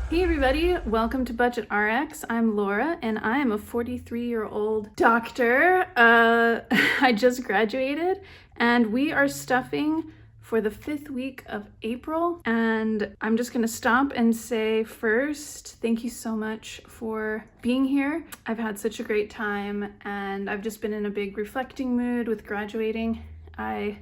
Hey everybody, welcome to Budget RX. I'm Laura and I am a 43-year-old doctor. I just graduated and we are stuffing for the 5th week of April. And I'm just gonna stop and say first, thank you so much for being here. I've had such a great time and I've just been in a big reflecting mood with graduating. I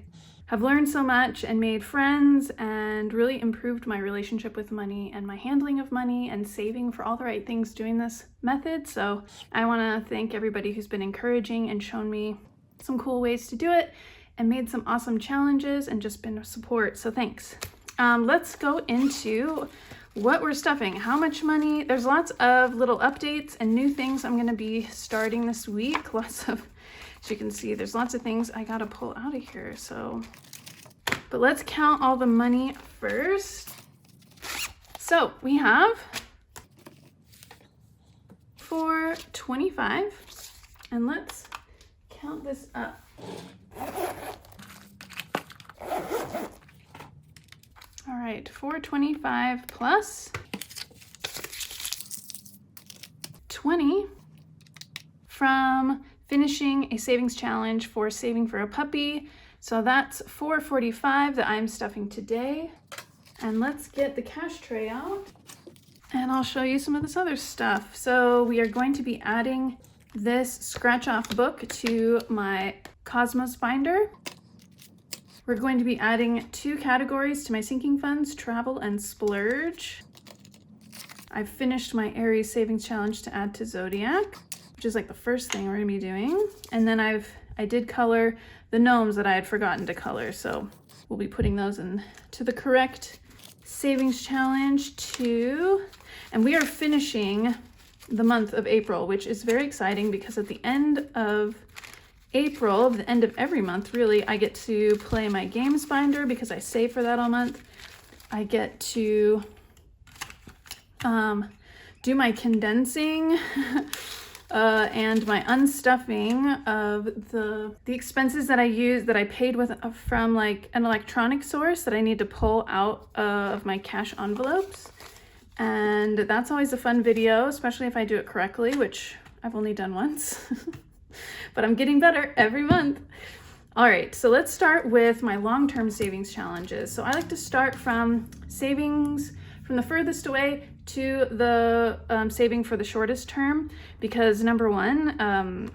have learned so much and made friends and really improved my relationship with money and my handling of money and saving for all the right things doing this method. So I want to thank everybody who's been encouraging and shown me some cool ways to do it and made some awesome challenges and just been a support. So thanks. Let's go into what we're stuffing. How much money? There's lots of little updates and new things I'm going to be starting this week. As you can see, there's lots of things I gotta pull out of here. But let's count all the money first. So we have $4.25, and let's count this up. All right, $4.25 plus 20 from finishing a savings challenge for saving for a puppy. So that's $4.45 that I'm stuffing today. And let's get the cash tray out and I'll show you some of this other stuff. So we are going to be adding this scratch off book to my Cosmos binder. We're going to be adding 2 categories to my sinking funds, travel and splurge. I've finished my Aries savings challenge to add to Zodiac, which is like the first thing we're gonna be doing. And then I did color the gnomes that I had forgotten to color. So we'll be putting those into the correct savings challenge too. And we are finishing the month of April, which is very exciting because at the end of April, the end of every month really, I get to play my games binder because I save for that all month. I get to do my condensing and my unstuffing of the expenses that I paid with from like an electronic source that I need to pull out of my cash envelopes. And that's always a fun video, especially if I do it correctly, which I've only done once, but I'm getting better every month. All right, so let's start with my long-term savings challenges. So I like to start from savings from the furthest away to the saving for the shortest term, because number one,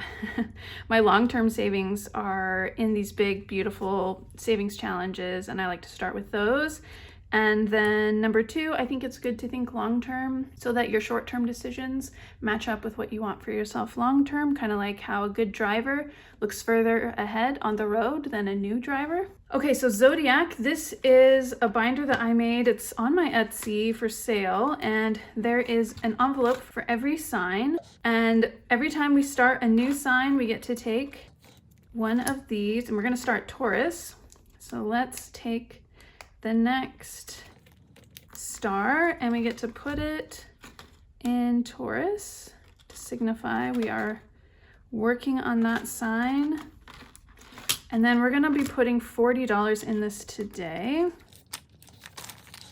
my long-term savings are in these big, beautiful savings challenges, and I like to start with those. And then number two, I think it's good to think long-term so that your short-term decisions match up with what you want for yourself long-term, kind of like how a good driver looks further ahead on the road than a new driver. Okay, so Zodiac, this is a binder that I made. It's on my Etsy for sale, and there is an envelope for every sign. And every time we start a new sign, we get to take one of these, and we're gonna start Taurus. So let's take the next star and we get to put it in Taurus to signify we are working on that sign. And then we're gonna be putting $40 in this today.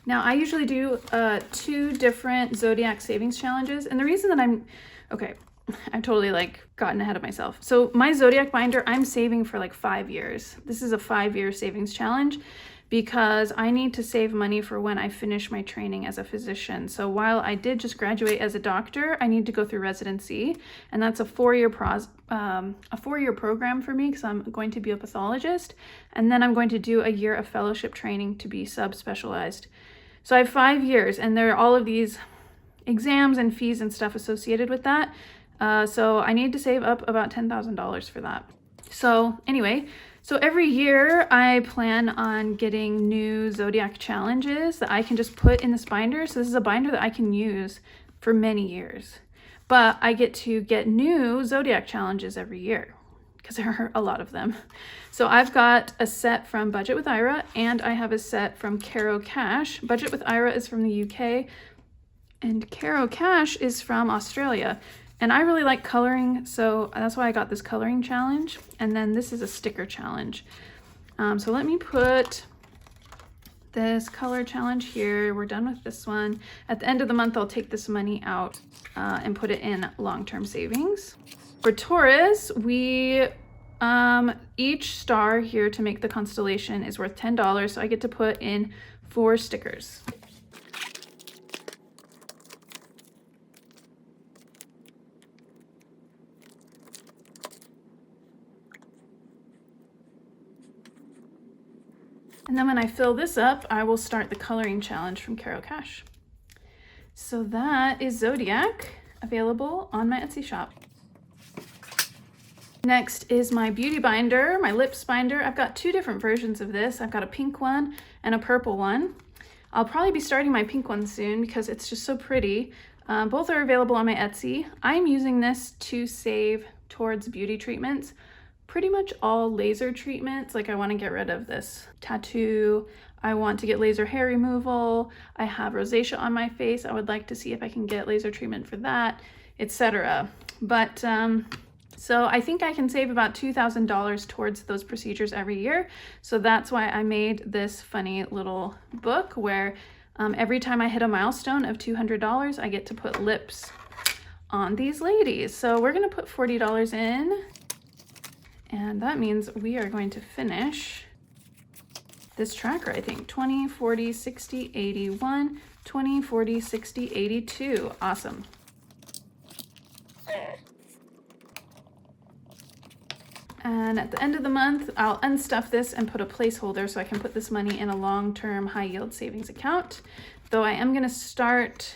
Now I usually do 2 different Zodiac savings challenges, and the reason that I've totally gotten ahead of myself. So my Zodiac binder, I'm saving for 5 years. This is a 5-year savings challenge because I need to save money for when I finish my training as a physician. So while I did just graduate as a doctor, I need to go through residency, and that's a 4-year program for me because I'm going to be a pathologist, and then I'm going to do a year of fellowship training to be subspecialized. So I have 5 years, and there are all of these exams and fees and stuff associated with that. So I need to save up about $10,000 for that. So anyway, so every year I plan on getting new Zodiac challenges that I can just put in this binder. So this is a binder that I can use for many years, but I get to get new Zodiac challenges every year because there are a lot of them. So I've got a set from Budget with Ira, and I have a set from Caro Cash. Budget with Ira is from the UK and Caro Cash is from Australia. And I really like coloring, so that's why I got this coloring challenge. And then this is a sticker challenge. So let me put this color challenge here. We're done with this one. At the end of the month, I'll take this money out and put it in long-term savings. For Taurus, we each star here to make the constellation is worth $10, so I get to put in 4 stickers. And then when I fill this up, I will start the coloring challenge from Caro Cash. So that is Zodiac, available on my Etsy shop. Next is my beauty binder, my lips binder. I've got 2 different versions of this. I've got a pink one and a purple one. I'll probably be starting my pink one soon because it's just so pretty. Both are available on my Etsy. I'm using this to save towards beauty treatments. Pretty much all laser treatments. Like I want to get rid of this tattoo. I want to get laser hair removal. I have rosacea on my face. I would like to see if I can get laser treatment for that, etc. But so I think I can save about $2,000 towards those procedures every year. So that's why I made this funny little book where every time I hit a milestone of $200, I get to put lips on these ladies. So we're gonna put $40 in. And that means we are going to finish this tracker, I think. 20, 40, 60, 81, 20, 40, 60, 82. Awesome. And at the end of the month, I'll unstuff this and put a placeholder so I can put this money in a long-term high-yield savings account. Though I am gonna start,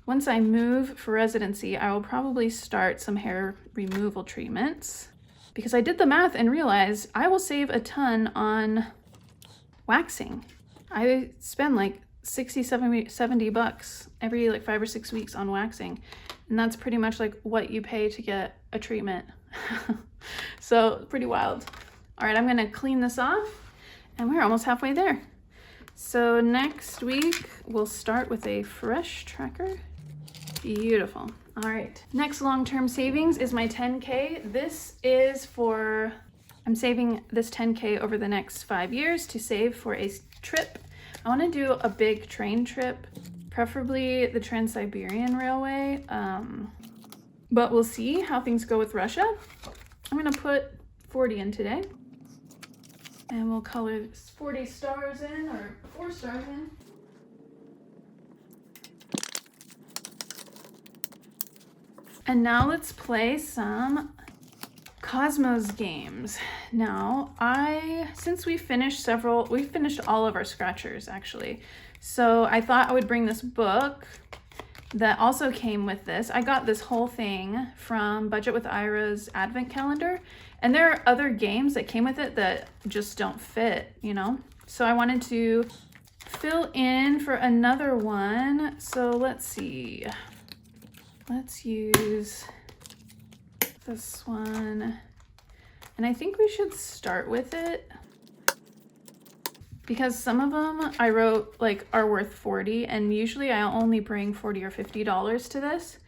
once I move for residency, I will probably start some hair removal treatments. Because I did the math and realized I will save a ton on waxing. I spend like 60, 70 bucks every like 5 or 6 weeks on waxing. And that's pretty much like what you pay to get a treatment. So pretty wild. All right, I'm gonna clean this off and we're almost halfway there. So next week, we'll start with a fresh tracker. Beautiful. All right, next long-term savings is my 10K. This is for, I'm saving this 10K over the next 5 years to save for a trip. I wanna do a big train trip, preferably the Trans-Siberian Railway, but we'll see how things go with Russia. I'm gonna put 40 in today, and we'll color 40 stars in, or 4 stars in. And now let's play some Cosmos games. Now, since we finished all of our scratchers actually. So I thought I would bring this book that also came with this. I got this whole thing from Budget with Ira's advent calendar. And there are other games that came with it that just don't fit, you know? So I wanted to fill in for another one. So let's see. Let's use this one. And I think we should start with it because some of them I wrote like are worth 40, and usually I only bring $40 or $50 to this.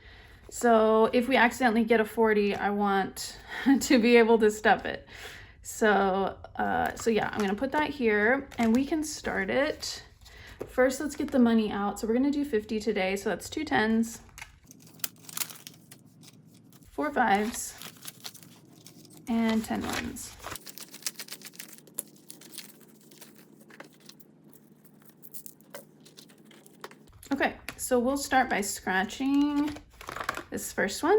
So if we accidentally get a 40, I want to be able to step it. So yeah, I'm gonna put that here and we can start it. First, let's get the money out. So we're gonna do 50 today. So that's 2 10s. 4 5s, and 10 1s. Okay, so we'll start by scratching this first one.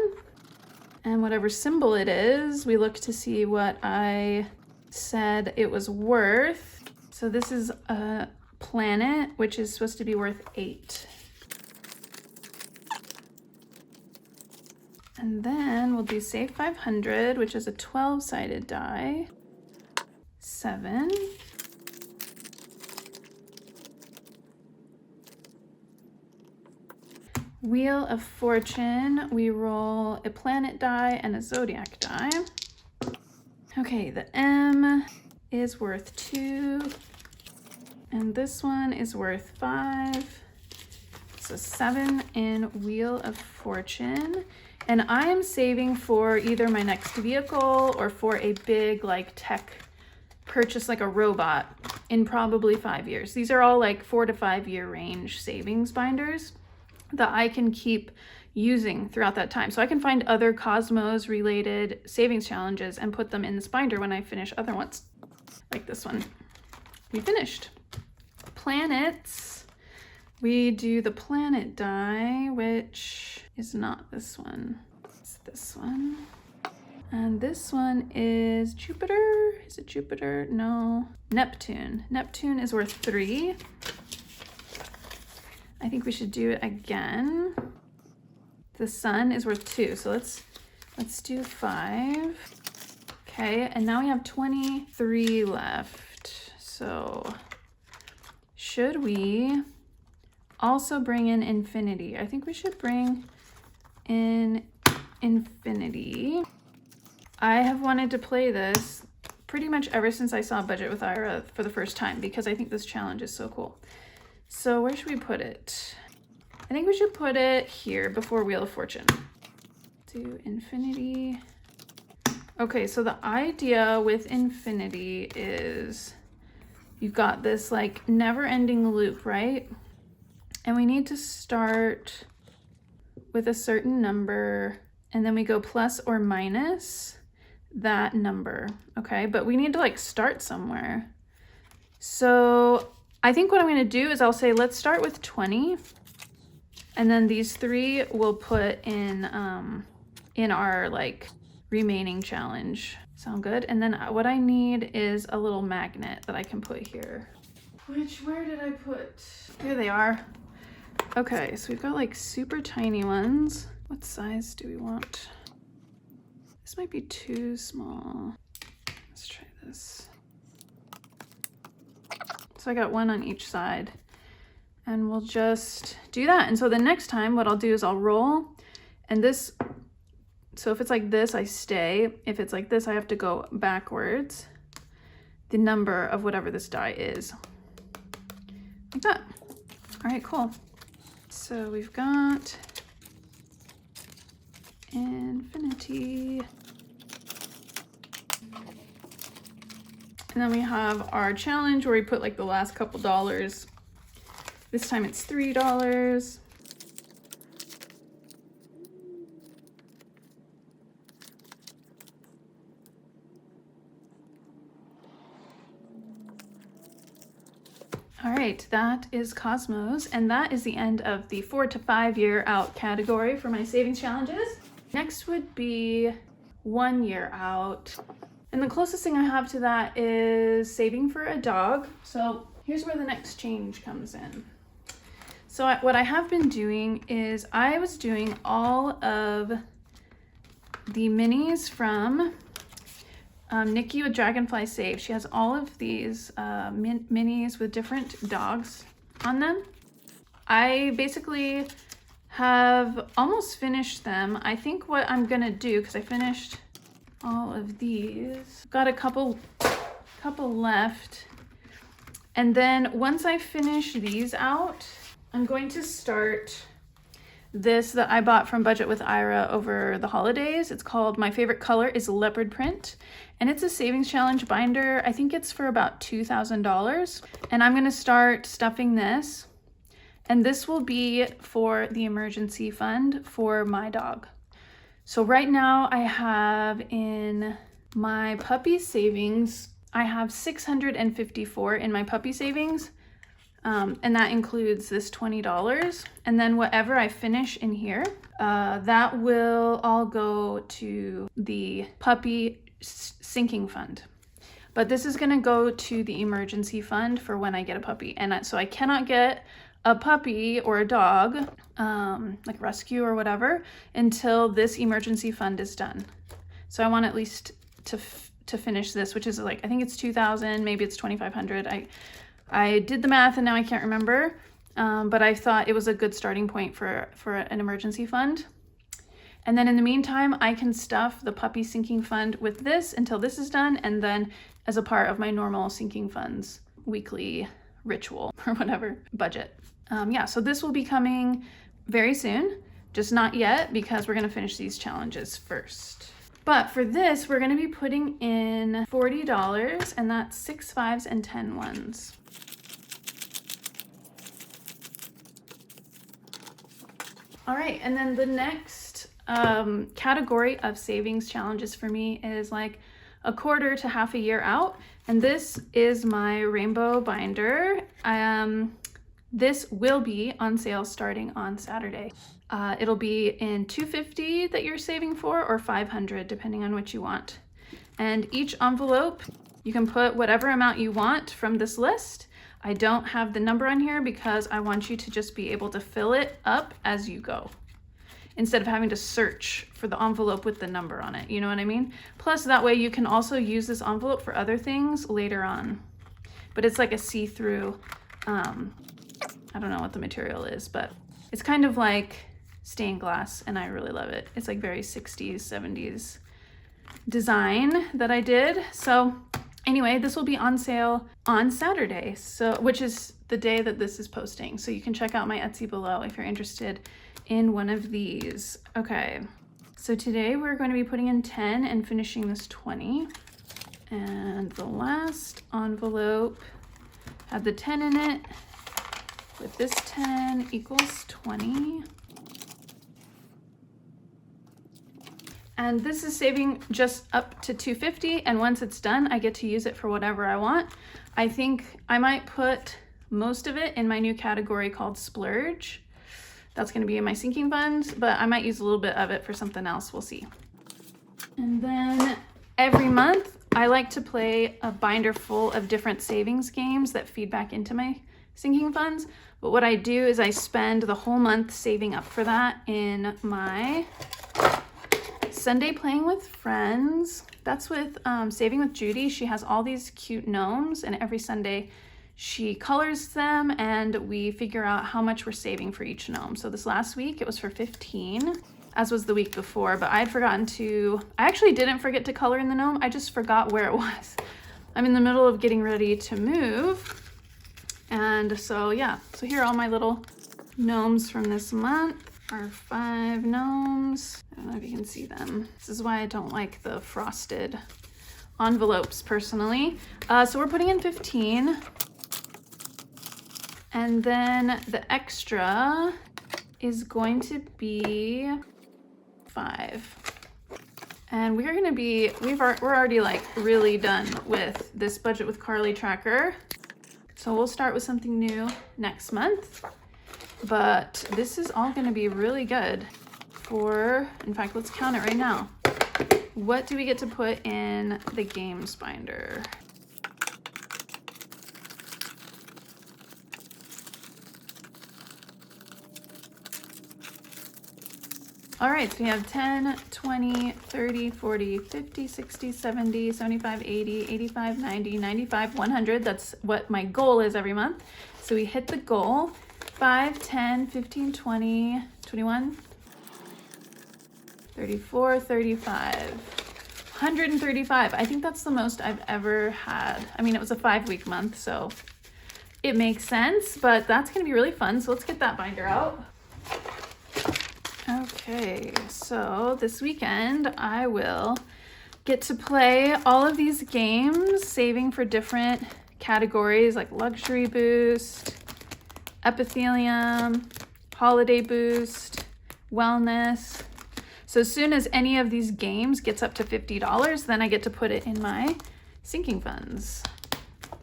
And whatever symbol it is, we look to see what I said it was worth. So this is a planet, which is supposed to be worth 8. And then we'll do Save 500, which is a 12-sided die. 7. Wheel of Fortune, we roll a planet die and a zodiac die. Okay, the M is worth 2. And this one is worth 5. So 7 in Wheel of Fortune. And I am saving for either my next vehicle or for a big like tech purchase, like a robot in probably 5 years. These are all like 4 to 5 year range savings binders that I can keep using throughout that time. So I can find other Cosmos related savings challenges and put them in this binder when I finish other ones. Like this one. We finished. Planets. We do the planet die, which is not this one. It's this one. And this one is Jupiter. Is it Jupiter? No. Neptune. Neptune is worth 3. I think we should do it again. The sun is worth 2. So let's do 5. Okay, and now we have 23 left. So should we also bring in infinity? I think we should bring in infinity. I have wanted to play this pretty much ever since I saw Budget with Ira for the first time because I think this challenge is so cool. So where should we put it? I think we should put it here before Wheel of Fortune. Do infinity. Okay, so the idea with infinity is you've got this like never-ending loop, right? And we need to start with a certain number and then we go plus or minus that number, okay? But we need to like start somewhere. So I think what I'm gonna do is I'll say, let's start with 20. And then these 3 we'll put in our like remaining challenge. Sound good? And then what I need is a little magnet that I can put here. Where did I put? Here they are. Okay, so we've got like super tiny ones. What size do we want? This might be too small. Let's try this. So I got one on each side and we'll just do that. And so the next time what I'll do is I'll roll and this, so if it's like this, I stay. If it's like this, I have to go backwards. The number of whatever this die is. Like that. All right, cool. So we've got infinity. And then we have our challenge where we put like the last couple dollars. This time it's $3. All right, that is Cosmos, and that is the end of the 4 to 5 year out category for my savings challenges. Next would be 1 year out. And the closest thing I have to that is saving for a dog. So here's where the next change comes in. So what I have been doing is I was doing all of the minis from Nikki with Dragonfly Save. She has all of these minis with different dogs on them. I basically have almost finished them. I think what I'm gonna do, because I finished all of these, got a couple left. And then once I finish these out, I'm going to start this that I bought from Budget with Ira over the holidays. It's called My Favorite Color is Leopard Print, and it's a savings challenge binder. I think it's for about $2,000. And I'm gonna start stuffing this. And this will be for the emergency fund for my dog. So right now I have in my puppy savings, I have $654 in my puppy savings. And that includes this $20. And then whatever I finish in here, that will all go to the puppy sinking fund. But this is gonna go to the emergency fund for when I get a puppy. And so I cannot get a puppy or a dog, like rescue or whatever, until this emergency fund is done. So I want at least to finish this, which is like, I think it's 2,000, maybe it's 2,500. I did the math and now I can't remember, but I thought it was a good starting point for an emergency fund. And then in the meantime, I can stuff the puppy sinking fund with this until this is done, and then as a part of my normal sinking funds weekly ritual or whatever budget. Yeah, so this will be coming very soon, just not yet because we're gonna finish these challenges first. But for this, we're gonna be putting in $40, and that's 6 5s and 10 1s. All right, and then the next category of savings challenges for me is like a quarter to half a year out. And this is my rainbow binder. This will be on sale starting on Saturday. It'll be in $250 that you're saving for, or $500, depending on what you want. And each envelope, you can put whatever amount you want from this list. I don't have the number on here because I want you to just be able to fill it up as you go, instead of having to search for the envelope with the number on it. You know what I mean? Plus, that way you can also use this envelope for other things later on. But it's like a see-through, I don't know what the material is, but it's kind of like stained glass, and I really love it. It's like very 60s, 70s design that I did. So anyway, this will be on sale on Saturday, so which is the day that this is posting. So you can check out my Etsy below if you're interested in one of these. Okay, so today we're going to be putting in 10 and finishing this 20. And the last envelope had the 10 in it. With this 10 equals 20. And this is saving just up to $250, and once it's done, I get to use it for whatever I want. I think I might put most of it in my new category called Splurge. That's gonna be in my sinking funds, but I might use a little bit of it for something else, we'll see. And then every month, I like to play a binder full of different savings games that feed back into my sinking funds. But what I do is I spend the whole month saving up for that in my Sunday Playing with Friends. That's with Saving with Judy. She has all these cute gnomes, and every Sunday she colors them and we figure out how much we're saving for each gnome. So this last week it was for 15, as was the week before, but I had forgotten to, I actually didn't forget to color in the gnome. I just forgot where it was. I'm in the middle of getting ready to move. And so yeah, so here are all my little gnomes from this month. Our 5 gnomes. I don't know if you can see them. This is why I don't like the frosted envelopes personally. So we're putting in 15. And then the extra is going to be 5. And we're gonna be, we're already like really done with this Budget with Carly tracker. So we'll start with something new next month. But this is all gonna be really good for, in fact, let's count it right now. What do we get to put in the games binder? All right, so we have 10, 20, 30, 40, 50, 60, 70, 75, 80, 85, 90, 95, 100. That's what my goal is every month. So we hit the goal. 5, 10, 15, 20, 21, 34, 35, 135. I think that's the most I've ever had. I mean, it was a 5-week month, so it makes sense, but that's gonna be really fun. So let's get that binder out. Okay, so this weekend I will get to play all of these games, saving for different categories like Luxury Boost, Epithelium, Holiday Boost, Wellness. So as soon as any of these games gets up to $50, then I get to put it in my sinking funds.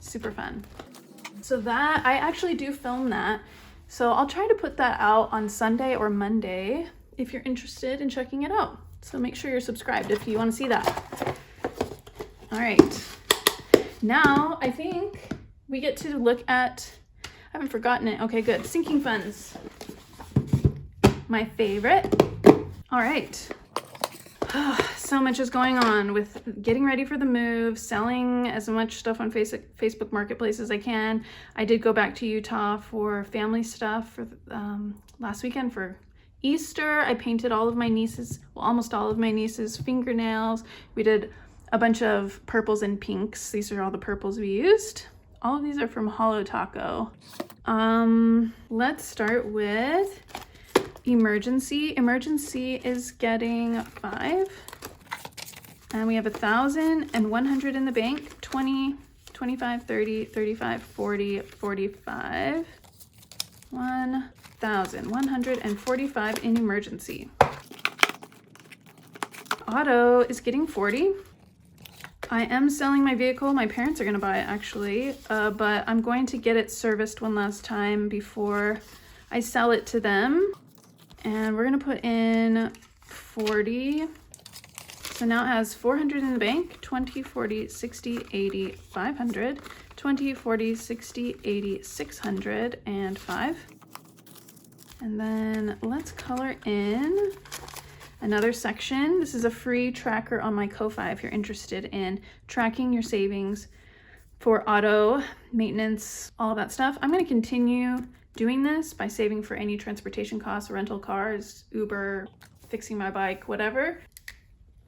Super fun. So that, I actually do film that. So I'll try to put that out on Sunday or Monday if you're interested in checking it out. So make sure you're subscribed if you want to see that. All right. Now I think we get to look at, I haven't forgotten it. Okay, good. Sinking funds. My favorite. All right. So much is going on with getting ready for the move, selling as much stuff on Facebook Marketplace as I can. I did go back to Utah for family stuff for last weekend for Easter. I painted all of my nieces, well, almost all of my nieces' fingernails. We did a bunch of purples and pinks. These are all the purples we used. All of these are from Holo Taco. Let's start with Emergency. Emergency is getting 5. And we have 1,100 in the bank. 20, 25, 30, 35, 40, 45. 1,145 in emergency. Auto is getting 40. I am selling my vehicle. My parents are going to buy it actually, but I'm going to get it serviced one last time before I sell it to them. And we're going to put in 40. So now it has 400 in the bank. 20, 40, 60, 80, 500. 20, 40, 60, 80, 600, and 5. And then let's color in another section. This is a free tracker on my Kofi if you're interested in tracking your savings for auto, maintenance, all of that stuff. I'm going to continue doing this by saving for any transportation costs, rental cars, Uber, fixing my bike, whatever.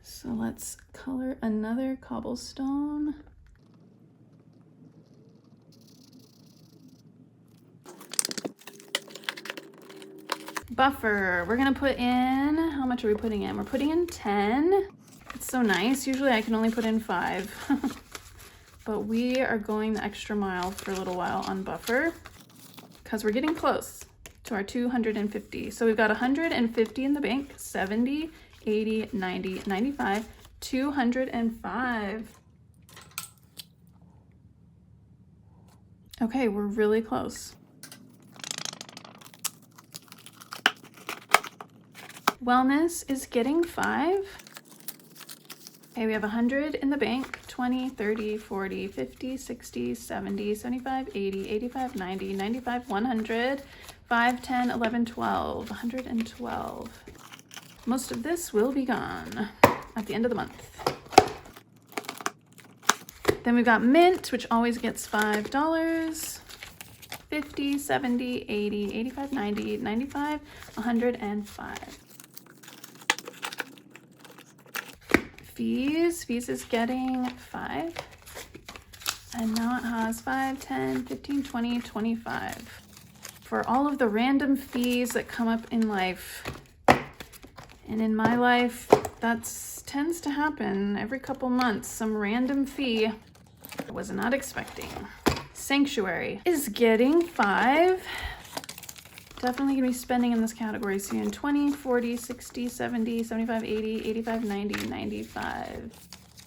So let's color another cobblestone. Buffer, we're gonna put in, how much are we putting in? We're putting in 10. It's so nice. Usually I can only put in 5. But we are going the extra mile for a little while on buffer because we're getting close to our 250. So we've got 150 in the bank, 70, 80, 90, 95, 205. Okay, we're really close. Wellness is getting 5. Okay, we have 100 in the bank, 20, 30, 40, 50, 60, 70, 75, 80, 85, 90, 95, 100, 5, 10, 11, 12, 112. Most of this will be gone at the end of the month. Then we've got Mint, which always gets $5. 50, 70, 80, 85, 90, 95, 105. Fees is getting 5. And now it has 5, 10, 15, 20, 25. For all of the random fees that come up in life. And in my life, that tends to happen every couple months. Some random fee I was not expecting. Sanctuary is getting 5. Definitely gonna be spending in this category soon. 20, 40, 60, 70, 75, 80, 85, 90, 95.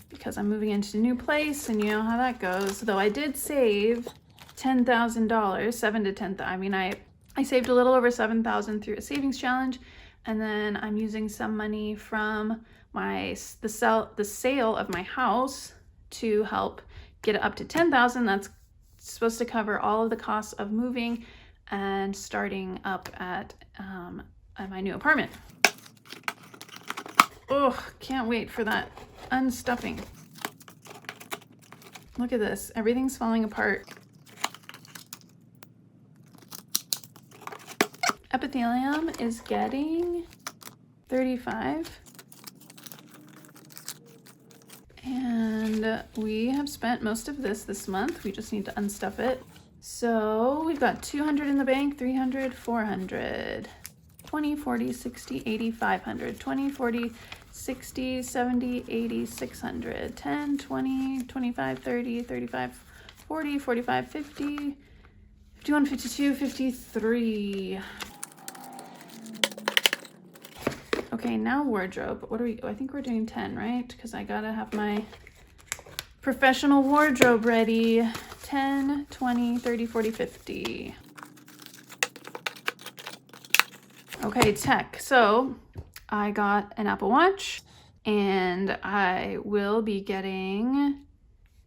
Because I'm moving into a new place and you know how that goes. Though I did save $10,000, 7 to 10. I mean, I saved a little over 7,000 through a savings challenge, and then I'm using some money from the sale of my house to help get it up to 10,000. That's supposed to cover all of the costs of moving and starting up at my new apartment. Oh, can't wait for that unstuffing. Look at this, everything's falling apart. Epithelium is getting 35. And we have spent most of this month. We just need to unstuff it. So we've got 200 in the bank, 300, 400, 20, 40, 60, 80, 500, 20, 40, 60, 70, 80, 600, 10, 20, 25, 30, 35, 40, 45, 50, 51, 52, 53. Okay, now wardrobe. What are we? I think we're doing 10, right? Because I gotta have my professional wardrobe ready. 10, 20, 30, 40, 50. Okay, tech. So I got an Apple Watch and I will be getting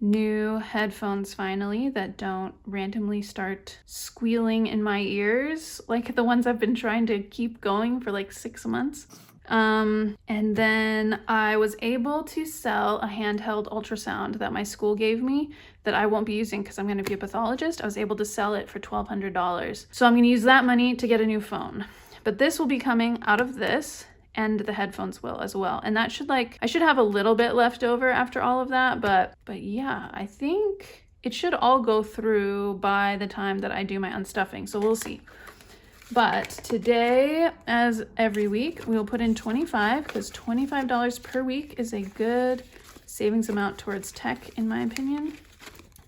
new headphones finally that don't randomly start squealing in my ears like the ones I've been trying to keep going for like 6 months. And then I was able to sell a handheld ultrasound that my school gave me that I won't be using because I'm going to be a pathologist. I was able to sell it for $1,200. So I'm going to use that money to get a new phone. But this will be coming out of this, and the headphones will as well. And that should I should have a little bit left over after all of that, but yeah, I think it should all go through by the time that I do my unstuffing. So we'll see. But today, as every week, we'll put in 25 because $25 per week is a good savings amount towards tech, in my opinion.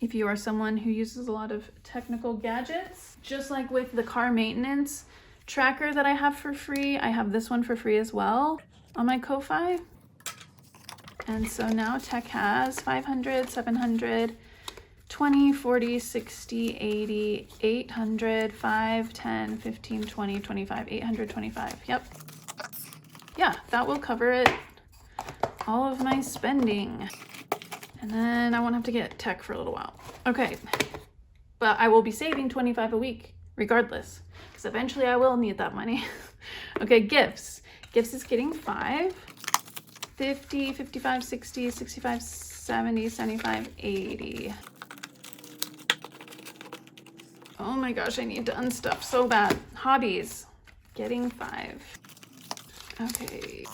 If you are someone who uses a lot of technical gadgets, just like with the car maintenance tracker that I have for free, I have this one for free as well on my Kofi. And so now tech has 500, 700, 20, 40, 60, 80, 800, 5, 10, 15, 20, 25, 825. Yep. Yeah, that will cover it. All of my spending. And then I won't have to get tech for a little while. Okay. But I will be saving 25 a week regardless, because eventually I will need that money. Okay, gifts. Gifts is getting 5. 50, 55, 60, 65, 70, 75, 80. Oh my gosh, I need to unstuff so bad. Hobbies, getting 5. Okay,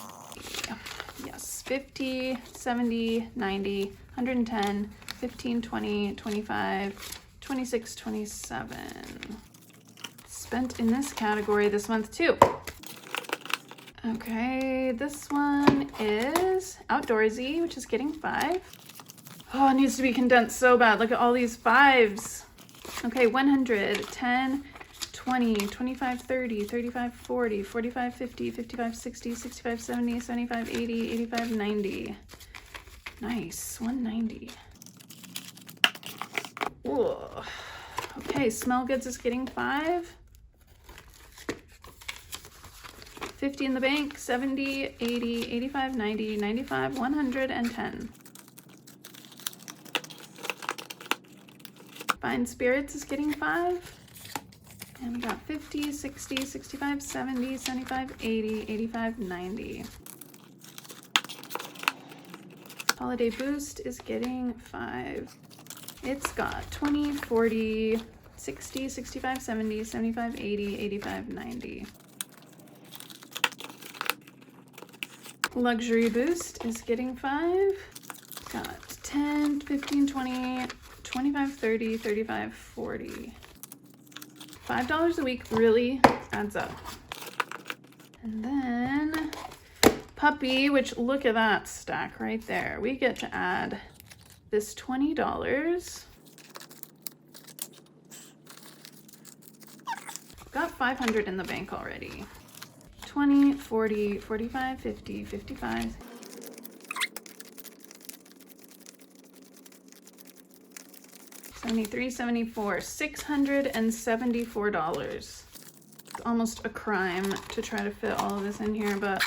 yes, 50, 70, 90, 110, 15, 20, 25, 26, 27. Spent in this category this month too. Okay, this one is outdoorsy, which is getting 5. Oh, it needs to be condensed so bad. Look at all these 5s. Okay, 100, 10, 20, 25, 30, 35, 40, 45, 50, 55, 60, 65, 70, 75, 80, 85, 90. Nice, 190. Whoa. Okay, smell goods is getting 5. 50 in the bank, 70, 80, 85, 90, 95, 110. Fine spirits is getting 5. And we got 50, 60, 65, 70, 75, 80, 85, 90. Holiday boost is getting 5. It's got 20, 40, 60, 65, 70, 75, 80, 85, 90. Luxury boost is getting 5. Got 10, 15, 20, 25, 30, 35, 40. $5 a week really adds up. And then puppy, which look at that stack right there. We get to add this $20. Got 500 in the bank already. 20, 40, 45, 50, 55. $73, $74, $674. It's almost a crime to try to fit all of this in here, but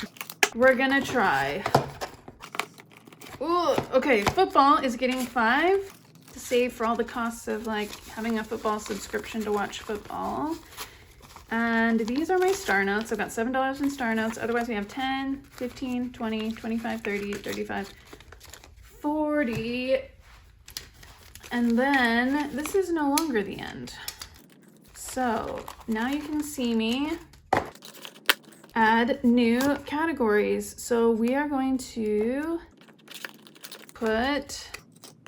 we're gonna try. Ooh, okay, football is getting 5 to save for all the costs of like having a football subscription to watch football. And these are my star notes. I've got $7 in star notes. Otherwise we have 10, 15, 20, 25, 30, 35, 40. And then this is no longer the end. So now you can see me add new categories. So we are going to put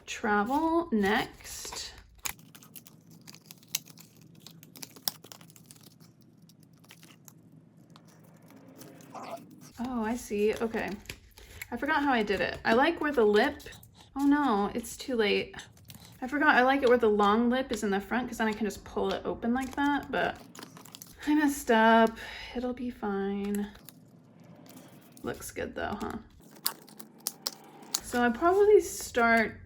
travel next. Oh, I see. Okay. I forgot how I did it. I like where the lip, oh no, it's too late. I forgot I like it where the long lip is in the front because then I can just pull it open like that, but I messed up. It'll be fine. Looks good though, huh? So I'll probably start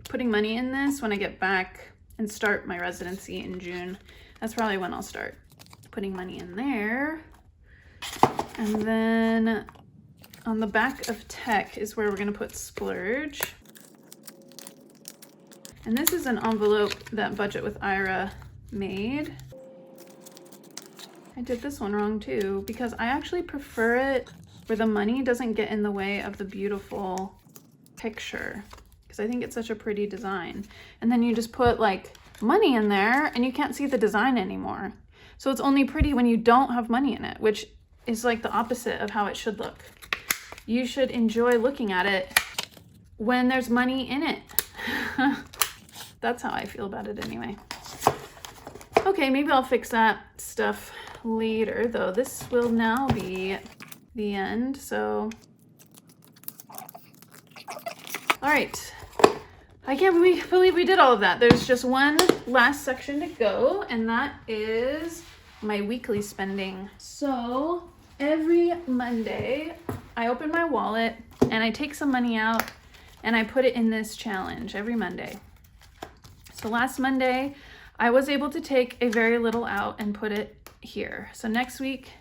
putting money in this when I get back and start my residency in June. That's probably when I'll start putting money in there. And then on the back of tech is where we're gonna put splurge. And this is an envelope that Budget with Ira made. I did this one wrong too, because I actually prefer it where the money doesn't get in the way of the beautiful picture, because I think it's such a pretty design. And then you just put like money in there and you can't see the design anymore. So it's only pretty when you don't have money in it, which is like the opposite of how it should look. You should enjoy looking at it when there's money in it. That's how I feel about it anyway. Okay, maybe I'll fix that stuff later, though. This will now be the end, so All right. I can't believe we did all of that. There's just one last section to go, and that is my weekly spending. So every Monday, I open my wallet and I take some money out and I put it in this challenge every Monday. So last Monday, I was able to take a very little out and put it here. So next week,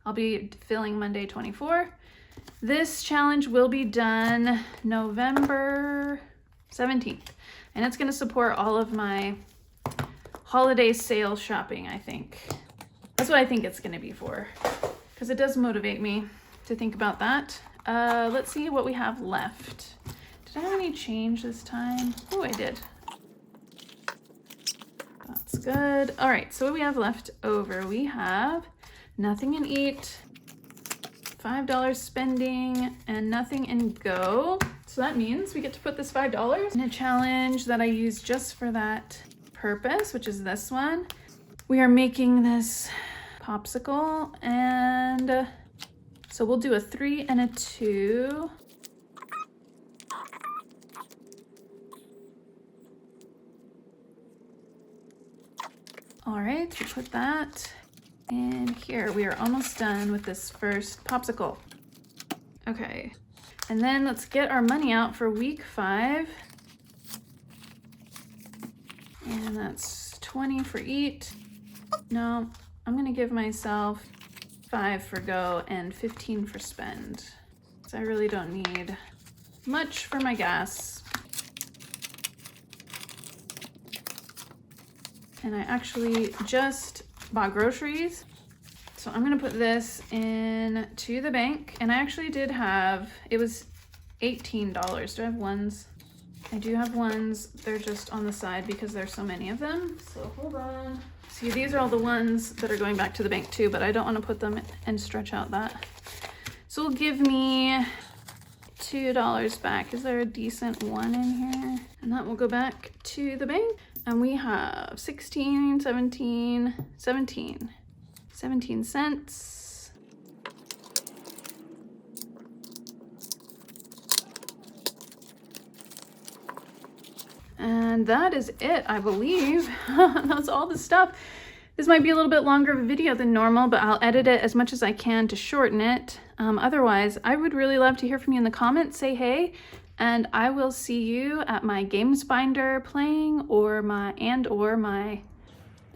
I'll be filling Monday 24. This challenge will be done November 17th, and it's going to support all of my holiday sale shopping, I think. That's what I think it's going to be for, because it does motivate me to think about that. Let's see what we have left. Did I have any change this time? Oh, I did. That's good. All right, so what we have left over, we have nothing in eat, $5 spending, and nothing in go. So that means we get to put this $5 in a challenge that I use just for that purpose, which is this one. We are making this popsicle, and so we'll do a 3 and a 2. All right, we put that in here. We are almost done with this first popsicle. Okay, and then let's get our money out for week 5. And that's 20 for eat. No, I'm gonna give myself 5 for go and 15 for spend. So I really don't need much for my gas. And I actually just bought groceries. So I'm gonna put this in to the bank. And I actually did have, it was $18. Do I have ones? I do have ones. They're just on the side because there's so many of them. So hold on. See, these are all the ones that are going back to the bank too, but I don't want to put them and stretch out that. So it'll give me $2 back. Is there a decent one in here? And that will go back to the bank. And we have 17 cents. And that is it, I believe. That's all the stuff. This might be a little bit longer of a video than normal, but I'll edit it as much as I can to shorten it. Otherwise, I would really love to hear from you in the comments. Say hey, and I will see you at my games binder playing or my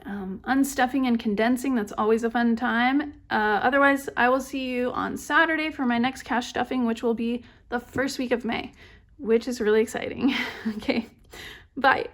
unstuffing and condensing. That's always a fun time. Otherwise, I will see you on Saturday for my next cash stuffing, which will be the first week of May, which is really exciting. Okay, bye.